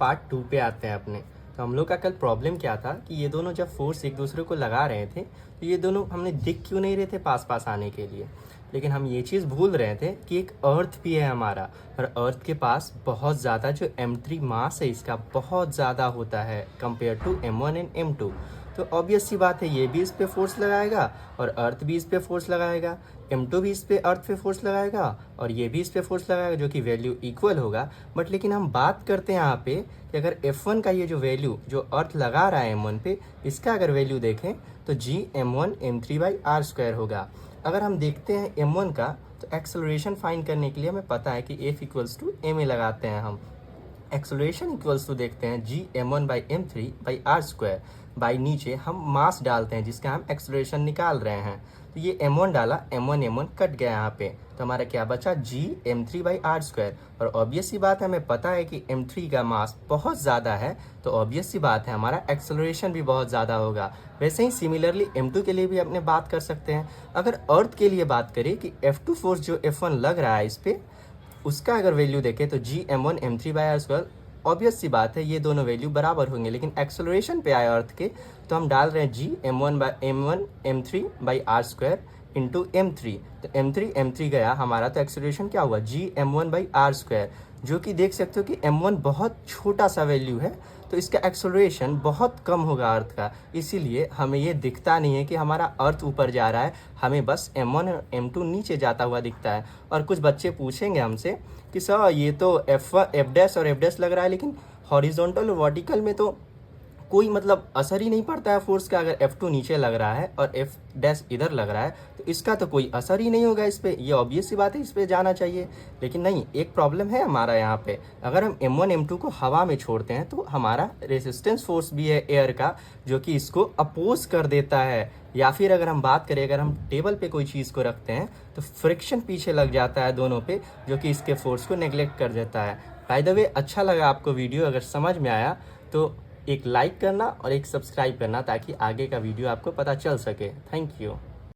Part 2 पे आते हैं अपने। तो हम लोग का कल प्रॉब्लम क्या था कि ये दोनों जब फोर्स एक दूसरे को लगा रहे थे तो ये दोनों हमने दिख क्यों नहीं रहे थे पास पास आने के लिए, लेकिन हम ये चीज़ भूल रहे थे कि एक अर्थ भी है हमारा, और अर्थ के पास बहुत ज़्यादा जो m3 मास है इसका बहुत ज़्यादा होता है compare to m1 and m2। तो ऑब्वियस सी बात है ये भी इस पे फोर्स लगाएगा और अर्थ भी इस पे फोर्स लगाएगा, m2 भी इस पे अर्थ पे फोर्स लगाएगा और ये भी इस पे फोर्स लगाएगा, जो कि वैल्यू इक्वल होगा। बट लेकिन हम बात करते हैं यहाँ पे कि अगर F1 का ये जो वैल्यू जो अर्थ लगा रहा है m1 पे, इसका अगर वैल्यू देखें तो g m1 m3/r² होगा। अगर हम देखते हैं m1 का, तो एक्सेलरेशन फाइंड करने के लिए हमें पता है कि F = ma लगाते हैं हम। एक्सेलरेशन इक्वल्स टू देखते हैं g m1/m3/r²। बाई नीचे हम मास डालते हैं जिसका हम एक्सेलरेशन निकाल रहे हैं। तो ये m1 डाला, m1 कट गया यहाँ पे, तो हमारा क्या बचा g m3/r²। और ऑब्वियस सी बात है, हमें पता है कि m3 का मास बहुत ज़्यादा है, तो ऑब्वियस सी बात है हमारा एक्सेलरेशन भी बहुत ज़्यादा होगा। वैसे ही सिमिलरली m2 के लिए भी अपने बात कर सकते हैं। अगर अर्थ के लिए बात करें कि F2 फोर्स जो F1 लग रहा है इस पर, उसका अगर वैल्यू देखें तो g m1 m3/r²। ऑब्वियस सी बात है ये दोनों वैल्यू बराबर होंगे, लेकिन एक्सेलरेशन पे आए अर्थ के तो हम डाल रहे हैं g m1 m3/r² into m3। तो m3 गया हमारा, तो एक्सेलरेशन क्या हुआ g m1/r², जो कि देख सकते हो कि m1 बहुत छोटा सा वैल्यू है, तो इसका एक्सेलरेशन बहुत कम होगा अर्थ का। इसीलिए हमें ये दिखता नहीं है कि हमारा अर्थ ऊपर जा रहा है, हमें बस m1 और m2 नीचे जाता हुआ दिखता है। और कुछ बच्चे पूछेंगे हमसे कि सर ये तो F डैश और F डैश लग रहा है, लेकिन हॉरिजॉन्टल और वर्टिकल में तो कोई मतलब असर ही नहीं पड़ता है फोर्स का। अगर F2 नीचे लग रहा है और F डैश इधर लग रहा है तो इसका तो कोई असर ही नहीं होगा इस पर, ये ऑब्वियस सी बात है, इस पर जाना चाहिए। लेकिन नहीं, एक प्रॉब्लम है हमारा यहाँ पे। अगर हम m1 m2 को हवा में छोड़ते हैं तो हमारा रेसिस्टेंस फोर्स भी है एयर का, जो कि इसको अपोज कर देता है। या फिर अगर हम बात करें, अगर हम टेबल पे कोई चीज़ को रखते हैं तो फ्रिक्शन पीछे लग जाता है दोनों पे, जो कि इसके फोर्स को नेग्लेक्ट कर देता है। बाय द वे, अच्छा लगा आपको वीडियो, अगर समझ में आया तो एक लाइक करना और एक सब्सक्राइब करना, ताकि आगे का वीडियो आपको पता चल सके। Thank you.